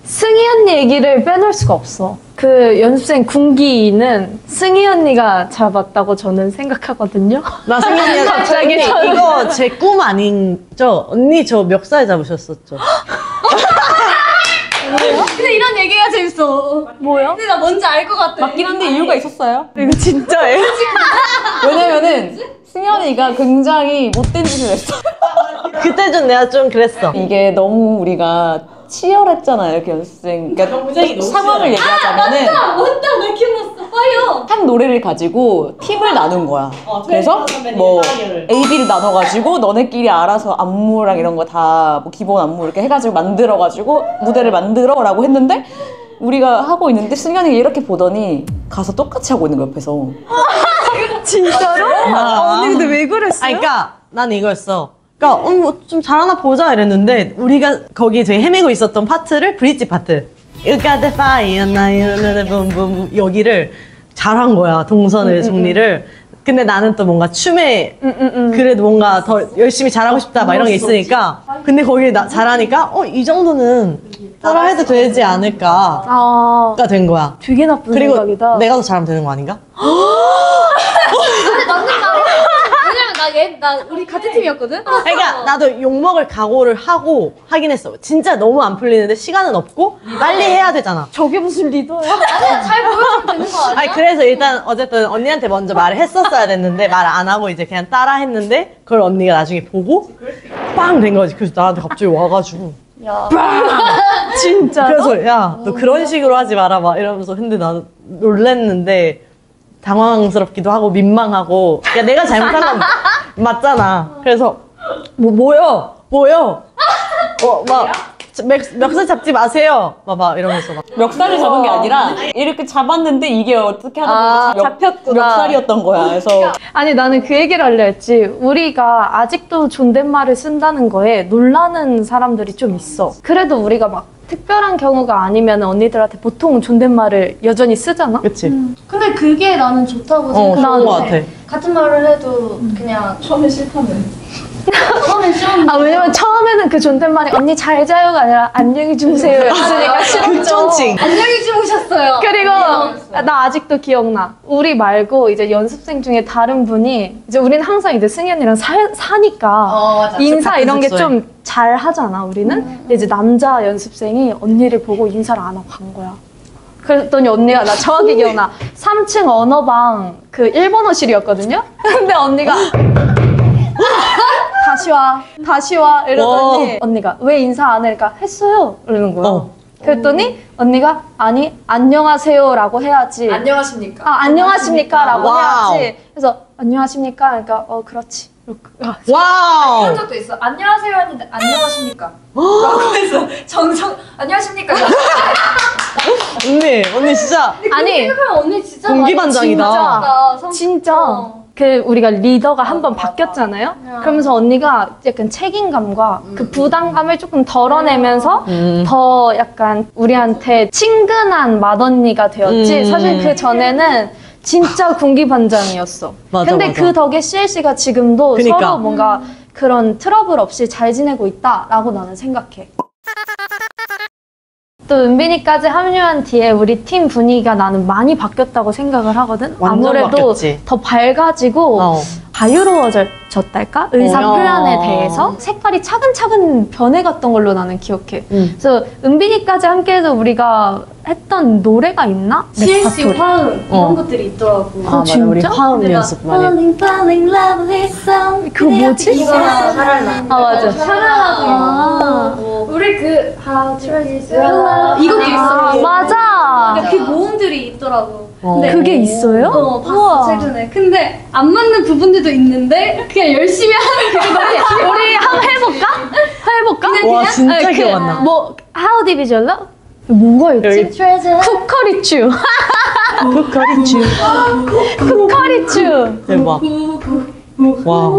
승희 언니 얘기를 빼놓을 수가 없어. 그 연습생 군기는 승희 언니가 잡았다고 저는 생각하거든요. 나 승희 언니가 갑자기 이거 제 꿈 아니죠? 언니 저 멱살 잡으셨었죠? 근데 이런 얘기가 재밌어. 뭐요? 근데 나 뭔지 알 것 같아. 맞긴 한데 이유가 있었어요. 이거 진짜예요? 왜냐면은 승현이가 굉장히 못된 짓을 했어. 그때 좀 내가 좀 그랬어. 이게 너무 우리가 치열했잖아요, 그 연습생. 그러니까 상황을 얘기하자면은 맞다, 나 기억났어. 파이어. 한 노래를 가지고 팀을 나눈 거야. 그래서 뭐 A, B를 나눠가지고 너네끼리 알아서 안무랑 이런 거 다 뭐 기본 안무 이렇게 해가지고 만들어가지고 무대를 만들어라고 했는데 우리가 하고 있는데 승현이가 이렇게 보더니 가서 똑같이 하고 있는 거 옆에서. 진짜로? 언니 근데 왜 그랬어요? 아니, 그러니까 난 이거였어. 그러니까 뭐 좀 잘하나 보자 이랬는데 우리가 거기 저희 헤매고 있었던 파트를 브릿지 파트 You got the fire, now boom boom 여기를 잘한 거야. 동선을 정리를. 근데 나는 또 뭔가 춤에 그래도 뭔가 더 열심히 잘하고 싶다 막 이런 게 있으니까 근데 거기 잘하니까 이 정도는 따라해도 되지 않을까 가 된 거야. 되게 나쁜 그리고 생각이다. 내가 더 잘하면 되는 거 아닌가? 근데 맞는 말이야. 왜냐면 나 우리 같은 팀이었거든? 그러니까 나도 욕먹을 각오를 하고 하긴 했어. 진짜 너무 안 풀리는데 시간은 없고 빨리 해야 되잖아. 저게 무슨 리더야? 아니야, 잘 보여주면 되는 거 아니야? 아니 그래서 일단 어쨌든 언니한테 먼저 말을 했었어야 됐는데 말 안 하고 이제 그냥 따라 했는데 그걸 언니가 나중에 보고 빵 된 거지. 그래서 나한테 갑자기 와가지고 진짜. 그래서 야 너 그런 식으로 하지 말아봐 이러면서 근데 나는 놀랬는데 당황스럽기도 하고 민망하고 야 내가 잘못한 건 맞잖아. 그래서 뭐요? 막 멱살 잡지 마세요. 막 이러면서 막 멱살을 잡은 게 아니라 이렇게 잡았는데 이게 어떻게 하다 보니까 잡혔구나. 멱살이었던 거야. 그래서 아니 나는 그 얘기를 하려 했지. 우리가 아직도 존댓말을 쓴다는 거에 놀라는 사람들이 좀 있어. 그래도 우리가 막 특별한 경우가 아니면 언니들한테 보통 존댓말을 여전히 쓰잖아? 그치? 근데 그게 나는 좋다고 좋은 거 생각하는데 같아. 같은 말을 해도 그냥 처음에 싫다면 처음엔 싫었는데 왜냐면 처음에는 그 존댓말이 언니 잘 자요가 아니라 안녕히 주무세요 였으니까 싫었죠. 극존칭. 안녕히 주무셨어요. 그리고 나 아직도 기억나. 우리 말고 이제 연습생 중에 다른 분이 이제 우리는 항상 이제 승희 언니랑 사니까 맞아. 인사 이런 게 숙소에. 좀 잘 하잖아 우리는. 근데 이제 남자 연습생이 언니를 보고 인사를 안 하고 간 거야. 그랬더니 언니가 나 정확히 기억나. 3층 언어방 그 일본어실이었거든요. 근데 언니가 다시 와 이러더니 언니가 왜 인사 안 해? 그러니까 했어요 이러는 거야. 그랬더니 언니가 아니 안녕하세요라고 해야지. 안녕하십니까? 안녕하십니까라고 와우. 해야지. 그래서 안녕하십니까? 그러니까 그렇지. 와우. 그런 적도 있어. 안녕하세요 했는데 안녕하십니까? 라고 해서 정성 안녕하십니까? 언니 진짜 아니 생각하면 언니 진짜 공기반장이다. 진짜. 그 우리가 리더가 한 번 바뀌었잖아요. 그러면서 언니가 약간 책임감과 그 부담감을 조금 덜어내면서 더 약간 우리한테 친근한 맏언니가 되었지. 사실 그 전에는 진짜 군기반장이었어. 맞아, 근데 맞아. 그 덕에 CLC가 지금도 그러니까. 서로 뭔가 그런 트러블 없이 잘 지내고 있다라고 나는 생각해. 또 은빈이까지 합류한 뒤에 우리 팀 분위기가 나는 많이 바뀌었다고 생각을 하거든. 완전 아무래도 바뀌었지. 더 밝아지고 자유로워졌달까? 의사 표현에 대해서 색깔이 차근차근 변해갔던 걸로 나는 기억해. 그래서 은빈이까지 함께해서 우리가 했던 노래가 있나? CLC 레파토리. 화음 이런 것들이 있더라고. 맞아. 우리 화음 연습 많이. Falling lovely song. 그거 뭐지? 이거랑 샤랄라. 맞아. 샤랄라도 있고 우리 그 How to Resist Your Love 이것도 있어. 맞아. 근데 그 모음들이 있더라고. 근데 그게 있어요? 봤어 최근에. 근데 안 맞는 부분들도 있는데 그냥 열심히 하는 그게 너무 우리 한번 해볼까? 해볼까? 와 진짜 기억 안 나. 뭐 How Deep Is Your Love? 뭐가 있지? 쿠커리추. 쿠커리추. 대박. 와.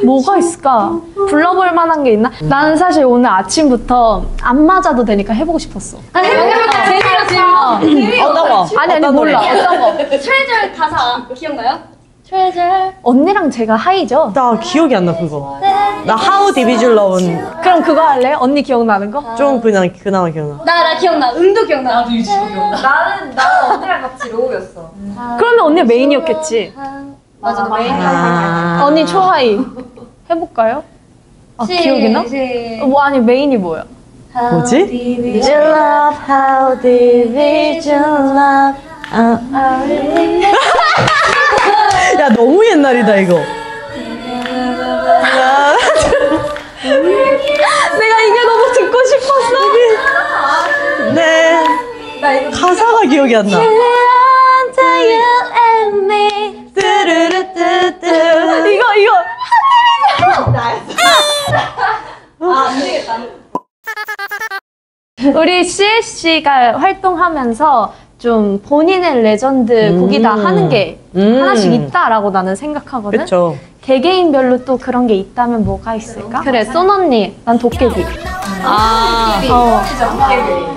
뭐가 있을까? 불러볼 만한 게 있나? 나는 사실 오늘 아침부터 안 맞아도 되니까 해보고 싶었어. 재미가 재미가. 나와. 아니 어떤 몰라. 노래? 어떤 거? 트레저 가사 기억나요? 트레저. 언니랑 제가 하이죠. 나 기억이 안 나 그거. 나 How Deep Is Your Love는 그럼 그거 할래요? 언니 기억나는 거? 좀 그나마 기억나. 나 기억나. 음도 기억나. 나도 유치원 기억나. 나는 언니랑 같이 로우였어. 그러면 언니 메인이었겠지. 맞아. 언니 초하이 해볼까요? 아 기억이 나? 뭐 아니 메인이 뭐야? 뭐지? Is your love, how deep is your love? 야 너무 옛날이다 이거. 내가 이게 너무 듣고 싶었어. 네. 가사가 기억이 안 나. 이거 우리 CLC가 활동하면서 좀 본인의 레전드 곡이다 하는 게 하나씩 있다라고 나는 생각하거든. 그쵸. 개개인별로 또 그런 게 있다면 뭐가 있을까? 그래, 쏜 언니, 난 도깨비.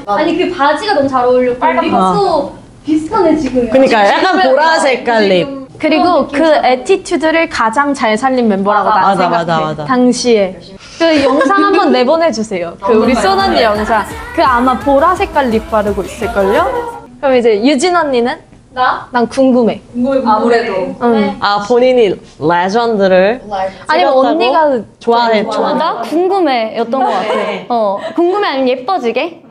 아니 그 바지가 너무 잘 어울려. 빨간 또 비슷하네 지금. 그러니까 약간 보라색 깔립. 그리고 그 애티튜드를 가장 잘 살린 멤버라고 나는 맞아, 생각해. 맞아. 당시에. 그 영상 한번 내보내주세요. 그 우리 쏜 언니 영상. 그 아마 보라 색깔 립 바르고 있을걸요? 그럼 이제 유진 언니는? 나? 난 궁금해. 아무래도. 응. 아 본인이 레전드를 아니면 찍었다고? 언니가 좋아해. 나 궁금해였던 것 같아. 궁금해 아니면 예뻐지게?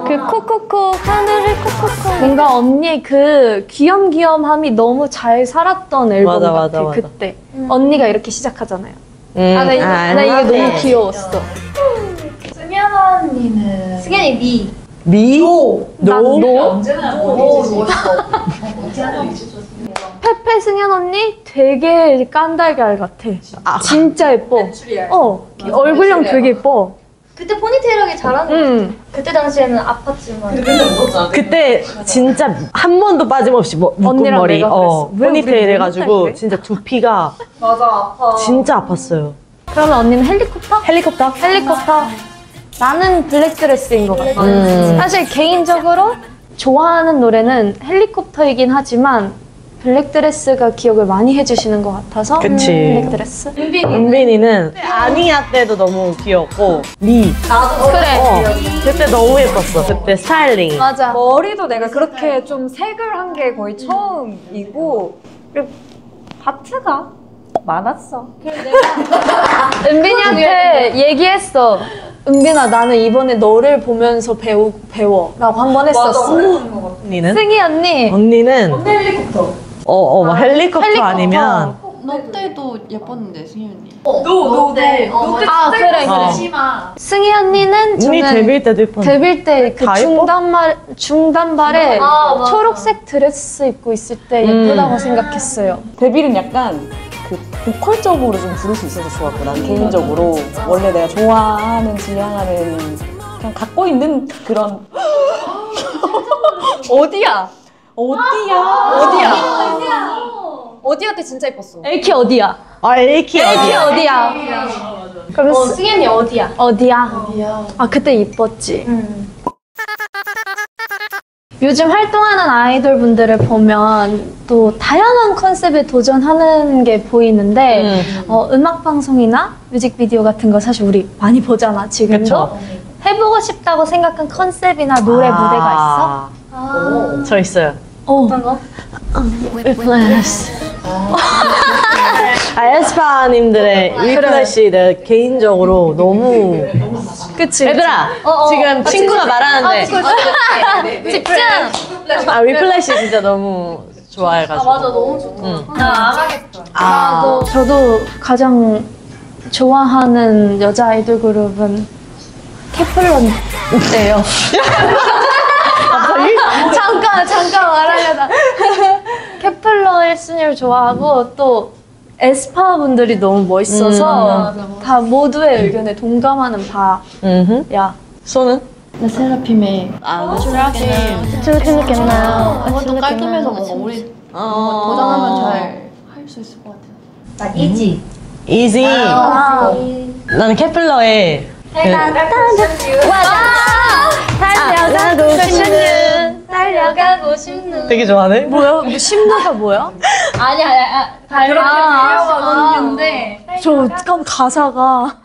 그 콕콕콕 하늘을 콕콕콕. 뭔가 언니의 그 귀염귀염함이 너무 잘 살았던 앨범 맞아, 같아. 맞아, 맞아. 그때 언니가 이렇게 시작하잖아요. 나 이게 너무 귀여웠어. 승현아 언니는 승현이 미. 미? 난 노? 언제나 멋있어. 언제나 멋있어. 페페 승현 언니 되게 깐달걀 같아. 진짜 예뻐. 얼굴형 되게 예뻐. 그때 포니테일하게 잘하는 거. 응. 그때 당시에는 아팠지만. 근데 맨날 울었잖아. 그때 진짜 한 번도 빠짐없이 묶은 언니랑 머리 내가 그랬어. 왜 우리 포니테일 맨날 해가지고 그래? 진짜 두피가 맞아 아파. 진짜 아팠어요. 그러면 언니는 헬리콥터? 헬리콥터? 헬리콥터. 나는 블랙드레스인 것 같아. 사실 개인적으로 좋아하는 노래는 헬리콥터이긴 하지만 블랙드레스가 기억을 많이 해주시는 것 같아서 그치. 블랙드레스. 은빈이는 아니야 때도 너무 귀엽고 미 그래. 그때 너무 예뻤어. 그때 스타일링. 맞아. 머리도 내가 그렇게 좀 색을 한 게 거의 처음이고 그리고 하트가 많았어. 은빈이한테 얘기했어. 은빈아 나는 이번에 너를 보면서 배워라고 한 번 했었어. 언니는? 승희 언니. 언니는 헬리콥터. 뭐 헬리콥터 헬리콥터. 아니면 너 때도 예뻤는데 승희 언니. 노때 아 그래 어. 그래. 치마. 승희 언니는 언니 저는 데뷔 때도 예뻤는데 데뷔 때 그 다 예뻐? 중단발에 맞아. 초록색 드레스 입고 있을 때 예쁘다고 생각했어요. 데뷔는 약간 그 보컬적으로 좀 부를 수 있어서 좋았고 난 개인적으로 원래 내가 좋아하는 지향하는 그냥 갖고 있는 그런 어디야? 어디야 어디야 때 진짜 예뻤어. 엘키 어디야? 아 엘키 엘키 어디야? 그럼 승현이 어디야? 어디야? 아 그때 이뻤지. 요즘 활동하는 아이돌 분들을 보면 또 다양한 컨셉에 도전하는 게 보이는데 음악 방송이나 뮤직비디오 같은 거 사실 우리 많이 보잖아 지금도. 그쵸. 해보고 싶다고 생각한 컨셉이나 노래 무대가 있어? 저 있어요. 어떤 거? Replace. 에스파님들의 위플래시 내가 개인적으로 너무 그치? 얘들아 지금 친구가 말하는데 집중! 위플래시 진짜 너무 좋아해가지고 맞아 너무 좋다. 나안 하겠어. 저도 가장 좋아하는 여자 아이돌 그룹은 케플러인데요. 잠깐 말하려다. 케플러 1순위를 좋아하고 또 에스파 분들이 너무 멋있어서 다 모두의 의견에 동감하는 바야. 소는? 나 세라핌의 좀 깔끔해서 뭔가 우리 도전하면 잘 할 수 있을 것 같아. 나 이지. 이지 나는 케플러의 달려가고 싶은 달려가고 싶는. 되게 좋아하네. 뭐야? 심노가 뭐야? 아니야. 달려가고 싶은데. 저 잠깐 가사가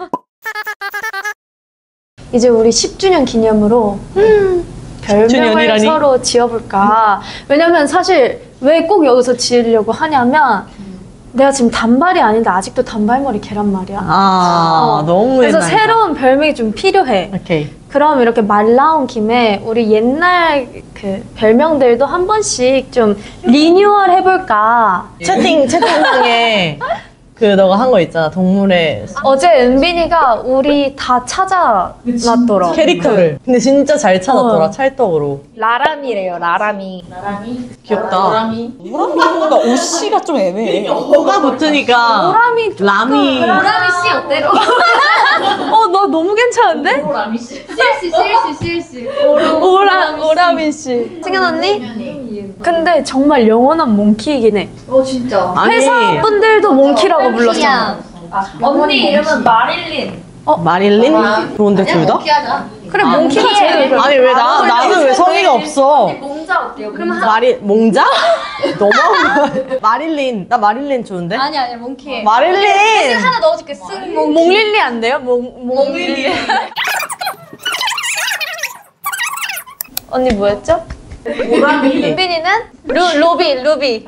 이제 우리 10주년 기념으로 별명을 10주년이라니? 서로 지어볼까. 왜냐면 사실 왜 꼭 여기서 지으려고 하냐면 내가 지금 단발이 아닌데 아직도 단발머리 계란말이야. 너무 그래서 옛날이다. 새로운 별명이 좀 필요해. 오케이. 그럼 이렇게 말 나온 김에 우리 옛날 그 별명들도 한 번씩 좀 리뉴얼 해볼까. 채팅방에 그 너가 한 거 있잖아. 동물의 어제 은빈이가 우리 다 찾아놨더라. 캐릭터를. 근데 진짜 잘 찾았더라. 찰떡으로. 라람이래요, 라람이. 귀엽다. 뭔가 오씨가 좀 애매해. 뭐가 붙으니까 오람이 라미. 보람이 씨 어때요? 너 너무 괜찮은데? 실시. 오라민 씨. 승현 언니? 근데 정말 영원한 몽키이긴 해. 진짜. 회사 분들도 몽키라고 불렀잖아. 언니 이름은 마릴린. 마릴린? 좋은데 둘 다? 하자. 그래 몽키가 제일 아니 왜 나는 왜 성의가 없어? 몽자 어때요? 그럼 몽자? 너무 마릴린. 나 마릴린 좋은데? 아니 몽키. 마릴린. 하나 넣어줄게. 승 몽릴리 안 돼요? 몽릴리. 언니 뭐였죠? 은빈이는 루비.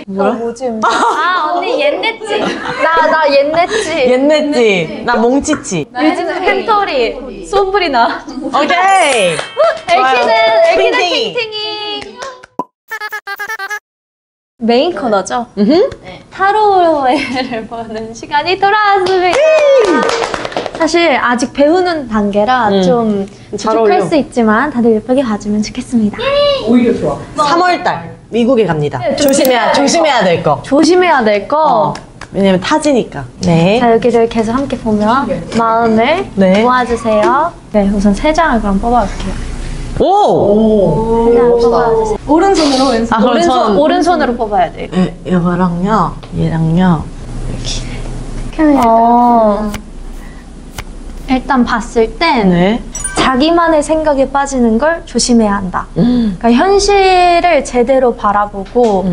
뭐야? 뭐지? 아 언니 옛냈지. 나 옛냈지. 옛냈지. 나 몽치치. 요즘은 팬터리 솜브리나. 오케이. 엘키는 팅팅이. 팅팅이. 메인 코너죠? 타로를 보는 시간이 돌아왔습니다. 사실 아직 배우는 단계라 좀 잘 어울려. 부족할 수 있지만 다들 예쁘게 봐주면 좋겠습니다. 3월달 미국에 갑니다. 조심해야 될 거. 조심해야 될 거. 왜냐면 타지니까. 네. 자, 여기를 계속 함께 보면 마음을 네. 모아주세요. 네, 우선 3장을 그럼 뽑아볼게요. 오. 뽑아주세요. 오른손으로 왼손. 아, 그럼 전- 오른손으로 뽑아야 돼. 이거랑요. 얘랑요. 일단 봤을 땐 네. 자기만의 생각에 빠지는 걸 조심해야 한다. 그러니까 현실을 제대로 바라보고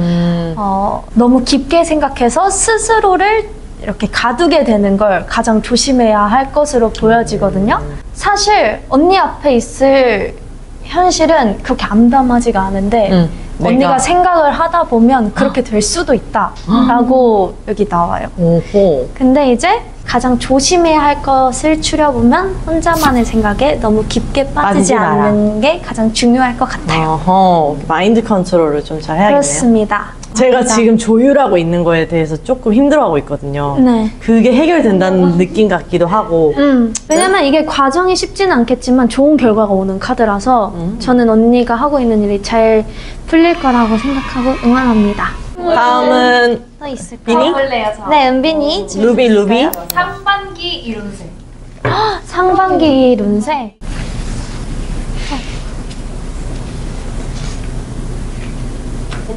너무 깊게 생각해서 스스로를 이렇게 가두게 되는 걸 가장 조심해야 할 것으로 보여지거든요. 사실 언니 앞에 있을 현실은 그렇게 암담하지가 않은데 언니가 생각을 하다 보면 그렇게 될 수도 있다라고 여기 나와요. 오호. 근데 이제 가장 조심해야 할 것을 추려보면 혼자만의 생각에 너무 깊게 빠지지 빠지지 마라. 않는 게 가장 중요할 것 같아요. 어허. 마인드 컨트롤을 좀 잘 해야겠네요. 그렇습니다. 제가 지금 조율하고 있는 거에 대해서 조금 힘들어하고 있거든요. 네. 그게 해결된다는 느낌 같기도 하고. 왜냐면 이게 과정이 쉽지는 않겠지만 좋은 결과가 오는 카드라서 저는 언니가 하고 있는 일이 잘 풀릴 거라고 생각하고 응원합니다. 다음은 또 있을까요? 비니? 볼래요 저. 네, 은빈이. 루비. 상반기 이룬새. 상반기 운세.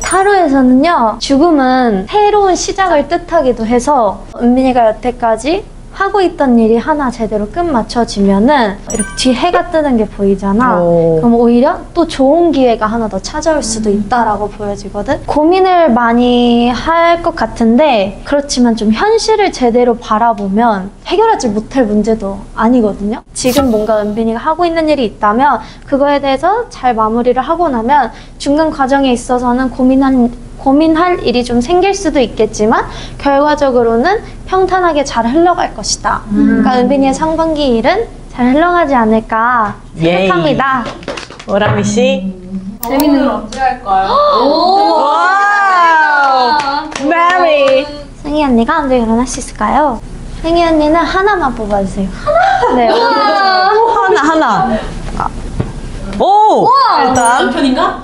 타로에서는요, 죽음은 새로운 시작을 뜻하기도 해서 은빈이가 여태까지 하고 있던 일이 하나 제대로 끝마쳐지면은 이렇게 뒤 해가 뜨는 게 보이잖아. 그럼 오히려 또 좋은 기회가 하나 더 찾아올 수도 있다라고 보여지거든. 고민을 많이 할 것 같은데 그렇지만 좀 현실을 제대로 바라보면 해결하지 못할 문제도 아니거든요. 지금 뭔가 은빈이가 하고 있는 일이 있다면 그거에 대해서 잘 마무리를 하고 나면 중간 과정에 있어서는 고민할 일이 좀 생길 수도 있겠지만 결과적으로는 평탄하게 잘 흘러갈 것이다. 그러니까 은빈이의 상반기 일은 잘 흘러가지 않을까 생각합니다. 오라미 씨. 재밌는 걸 언제 할까요? 와우. 메리. 승희 언니가 언제 결혼할 수 있을까요? 승희 언니는 하나만 뽑아주세요. 하나? 네. 하나. 오! 일단. 남편인가?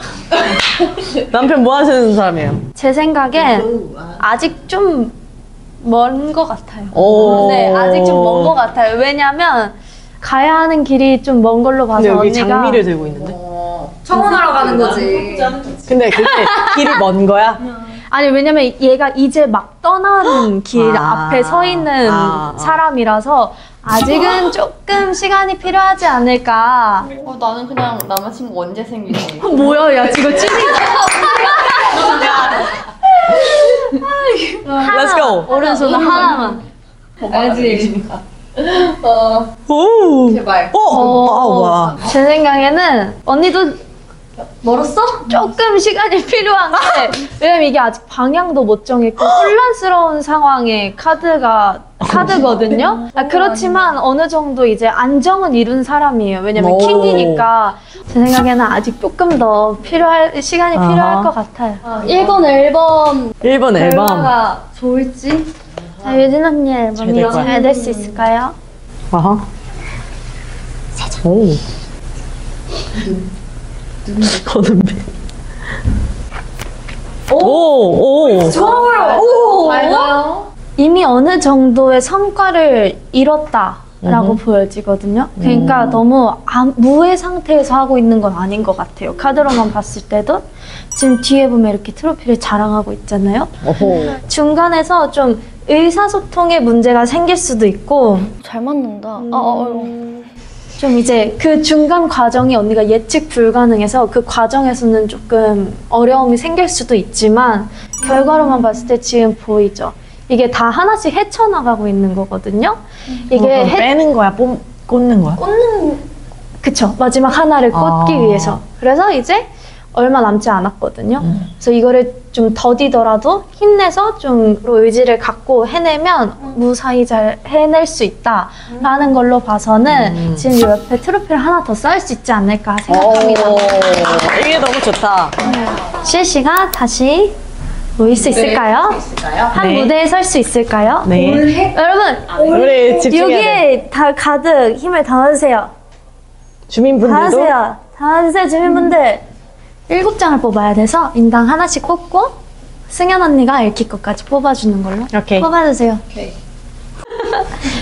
남편 뭐 하시는 사람이에요? 제 생각엔 아직 좀 먼 것 같아요. 오. 네, 아직 좀 먼 것 같아요. 왜냐면 가야 하는 길이 좀 먼 걸로 봐서 근데 여기 언니가 장미를 들고 있는데? 청혼하러 가는 거지. 근데 그게 길이 먼 거야? 아니 왜냐면 얘가 이제 막 떠나는 길 앞에 서 있는 사람이라서 아직은 조금 시간이 필요하지 않을까. 나는 그냥 남자친구 언제 생기지? 뭐야, 야 지금 찐이. Let's go. 오른손 하나만. 알지? 오. 제발. 와. 제 생각에는 언니도 멀었어? 조금 시간이 필요한 게 왜냐면 이게 아직 방향도 못 정했고 혼란스러운 상황의 카드거든요. 그렇지만 어느 정도 이제 안정은 이룬 사람이에요. 왜냐면 킹이니까 제 생각에는 아직 조금 더 시간이 필요할 것 같아요. 1번 앨범 1번 앨범. 결과가 좋을지? 자, 유진 언니 앨범이 잘 될 거야. 잘 될 수 있을까요? 아하. 오. 거는배. 오. 좋아요. 맞아요. 이미 어느 정도의 성과를 이뤘다라고 보여지거든요. 그러니까 너무 무의 상태에서 하고 있는 건 아닌 것 같아요. 카드로만 봤을 때도 지금 뒤에 보면 이렇게 트로피를 자랑하고 있잖아요. 중간에서 좀 의사소통에 문제가 생길 수도 있고 잘 맞는다. 좀 이제 그 중간 과정이 언니가 예측 불가능해서 그 과정에서는 조금 어려움이 생길 수도 있지만 결과로만 봤을 때 지금 보이죠? 이게 다 하나씩 헤쳐나가고 있는 거거든요. 이게 빼는 거야? 꽂는 거야? 그쵸. 마지막 하나를 꽂기 위해서. 그래서 이제 얼마 남지 않았거든요. 그래서 이거를 좀 더디더라도 힘내서 좀 의지를 갖고 해내면 무사히 잘 해낼 수 있다라는 걸로 봐서는 지금 이 옆에 트로피를 하나 더 쌓을 수 있지 않을까 생각합니다. 이게 너무 좋다. 실시가 다시 모일 수 있을까요? 한 네. 무대에 설 수 있을까요? 네. 여러분 우리 집중해야 돼. 여기에 다 가득 힘을 담아주세요. 주민분들도 담아주세요 주민분들. 7장을 뽑아야 돼서 인당 하나씩 뽑고 승현 언니가 읽기 것까지 뽑아주는 걸로. 오케이. 뽑아주세요.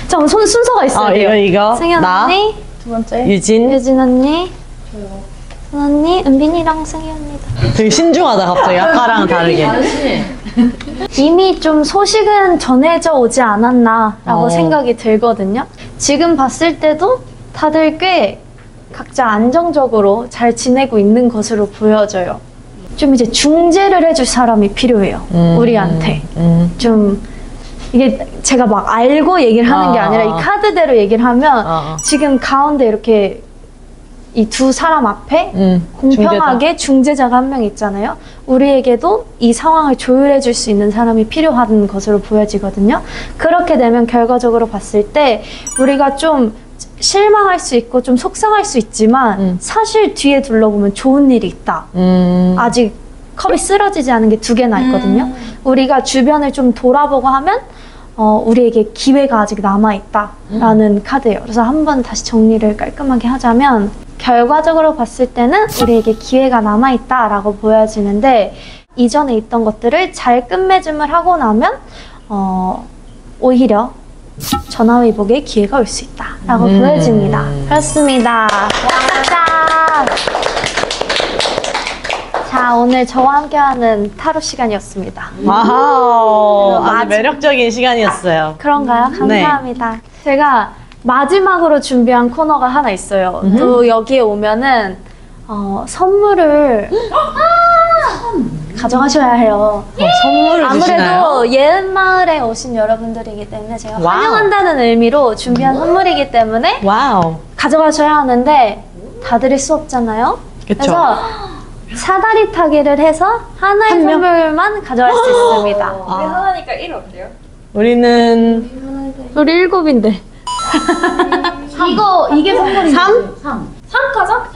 자, 순서가 있어야 돼요. 이거. 승현 나, 언니, 유진. 유진 언니, 승 언니, 은빈이랑 승희 언니다. 되게 신중하다 갑자기 아까랑 다르게. 이미 좀 소식은 전해져 오지 않았나라고 생각이 들거든요. 지금 봤을 때도 다들 꽤 각자 안정적으로 잘 지내고 있는 것으로 보여져요. 좀 이제 중재를 해줄 사람이 필요해요. 우리한테. 좀 이게 제가 막 알고 얘기를 하는 게 아니라 이 카드대로 얘기를 하면 지금 가운데 이렇게 이 두 사람 앞에 공평하게 중재자가 한 명 있잖아요. 우리에게도 이 상황을 조율해 줄 수 있는 사람이 필요한 것으로 보여지거든요. 그렇게 되면 결과적으로 봤을 때 우리가 좀 실망할 수 있고 좀 속상할 수 있지만 사실 뒤에 둘러보면 좋은 일이 있다. 아직 컵이 쓰러지지 않은 게 2개나 있거든요. 우리가 주변을 좀 돌아보고 하면 우리에게 기회가 아직 남아있다라는 카드예요. 그래서 한번 다시 정리를 깔끔하게 하자면 결과적으로 봤을 때는 우리에게 기회가 남아있다라고 보여지는데 이전에 있던 것들을 잘 끝맺음을 하고 나면 오히려 전화위복의 기회가 올 수 있다라고 보여집니다. 그렇습니다. 자, 오늘 저와 함께하는 타로 시간이었습니다. 와우, 아주 매력적인 시간이었어요. 그런가요? 감사합니다. 제가 마지막으로 준비한 코너가 하나 있어요. 또 여기에 오면은 선물을 가져가셔야 해요. 선물을 주시나요? 아무래도 예은마을에 오신 여러분들이기 때문에 제가 와우. 환영한다는 의미로 준비한 선물이기 때문에 와우. 가져가셔야 하는데 다 드릴 수 없잖아요. 그쵸. 그래서 사다리 타기를 해서 하나의 한 명? 선물만 가져갈 수 있습니다. 하나니까 1 어때요? 우리는 우리 7인데. 이게 선물이지. 3? 3 가자?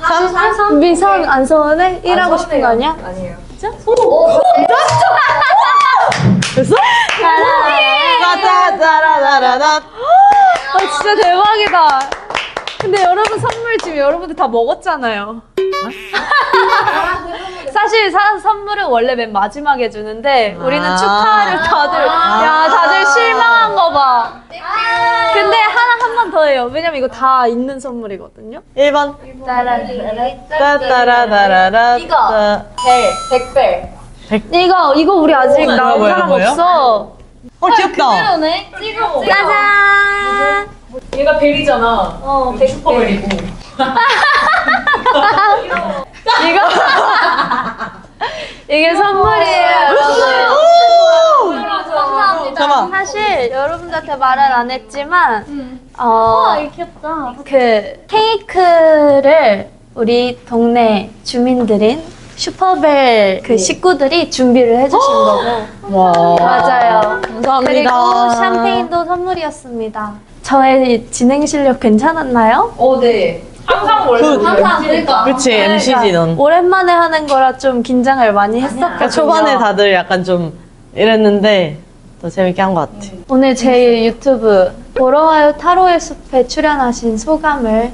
3? 미선 안 서운해? 1하고 싶은 거 아니야? 아니에요. 됐어? 따따따라라라. 진짜 대박이다. 근데 여러분 선물 지금 여러분들 다 먹었잖아요. 사실 선물은 원래 맨 마지막에 주는데 우리는 축하를 다들 실망한 거 봐. 근데 한 번 더 해요. 왜냐면 이거 다 있는 선물이거든요. 1번. 따따라라라라. 이거. 벨, 백벨. 이거 우리 아직 나온 뭐예요, 사람 뭐예요? 없어. 귀엽다. 그대로네. 짜잔. 얘가 벨이잖아. 슈퍼벨이고. 이게 선물이에요, 여러분. 감사합니다. 잠깐만. 사실 여러분들한테 말은 안 했지만 이거 귀엽다. 그 케이크를 우리 동네 주민들인 슈퍼벨 그 식구들이 준비를 해주신 거고. 와. 맞아요. 감사합니다. 그리고 샴페인도 선물이었습니다. 저의 진행 실력 괜찮았나요? 네. 항상 원래 항상 그러니까. 그치, MC지 넌. 오랜만에 하는 거라 좀 긴장을 많이 했었거든요. 그러니까 초반에 다들 약간 좀 이랬는데 더 재밌게 한 것 같아. 오늘 제 유튜브 보러 와요 타로의 숲에 출연하신 소감을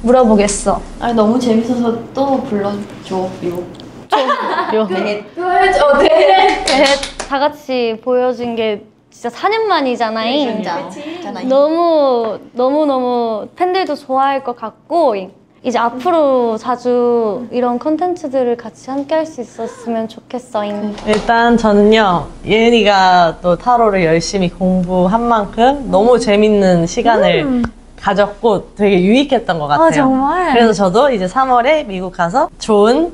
물어보겠어. 아니 너무 재밌어서 또 불러줘. 다 같이 보여준 게 진짜 4년 만이잖아요. 진짜. 너무 팬들도 좋아할 것 같고 이제 앞으로 자주 이런 컨텐츠들을 같이 함께 할 수 있었으면 좋겠어요. 일단 저는요, 예은이가 또 타로를 열심히 공부한 만큼 너무 재밌는 시간을 가졌고 되게 유익했던 것 같아요. 정말? 그래서 저도 이제 3월에 미국 가서 좋은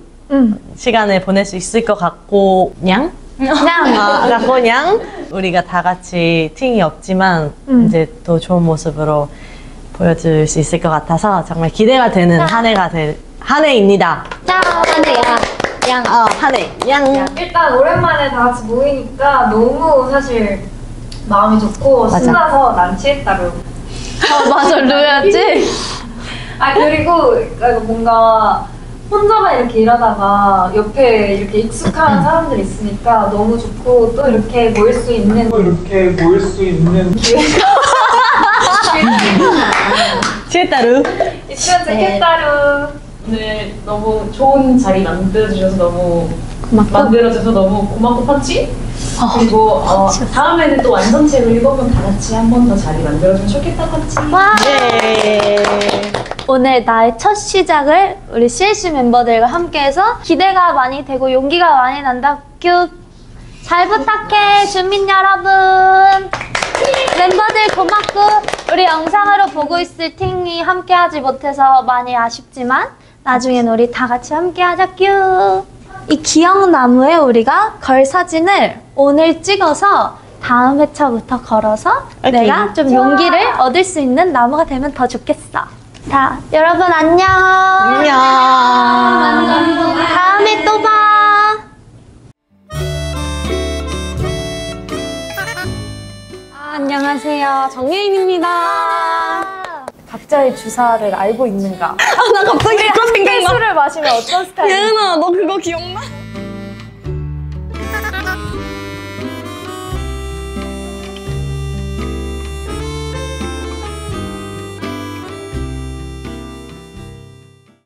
시간을 보낼 수 있을 것 같고, 냥? 갖고 냥 우리가 다 같이 팅이 없지만 이제 또 좋은 모습으로 보여줄 수 있을 것 같아서 정말 기대가 되는 한 해입니다. 한 해. 양. 일단 오랜만에 다 같이 모이니까 너무 사실 마음이 좋고 신나서 난치했다고. 맞아, 루야지? 그리고 뭔가 혼자만 이렇게 일하다가 옆에 이렇게 익숙한 사람들이 있으니까 너무 좋고 또 이렇게 모일 수 있는 치에따루. 있으면 좋겠다루. 오늘 너무 좋은 자리 만들어주셔서 너무 고맙고 펀치? 그리고 다음에는 또 완전체로 7번 다 같이 한 번 더 자리 만들어주면 좋겠다 펀치. 예. 오늘 나의 첫 시작을 우리 CLC 멤버들과 함께해서 기대가 많이 되고 용기가 많이 난다. 큐. 잘 부탁해, 주민 여러분. 멤버들 고맙고 우리 영상으로 보고 있을 팀이 함께하지 못해서 많이 아쉽지만 나중엔 우리 다 같이 함께하자. 큐. 이 기억나무에 우리가 걸 사진을 오늘 찍어서 다음 회차부터 걸어서 내가 좀 용기를 얻을 수 있는 나무가 되면 더 좋겠어. 자, 여러분 안녕. 다음에 또 봐. 안녕하세요. 정예인입니다. 각자의 주사를 알고 있는가? 나 갑자기 그거 생각나. 술을 마시면 어떤 스타일인지. 예은아, 너 그거 기억나?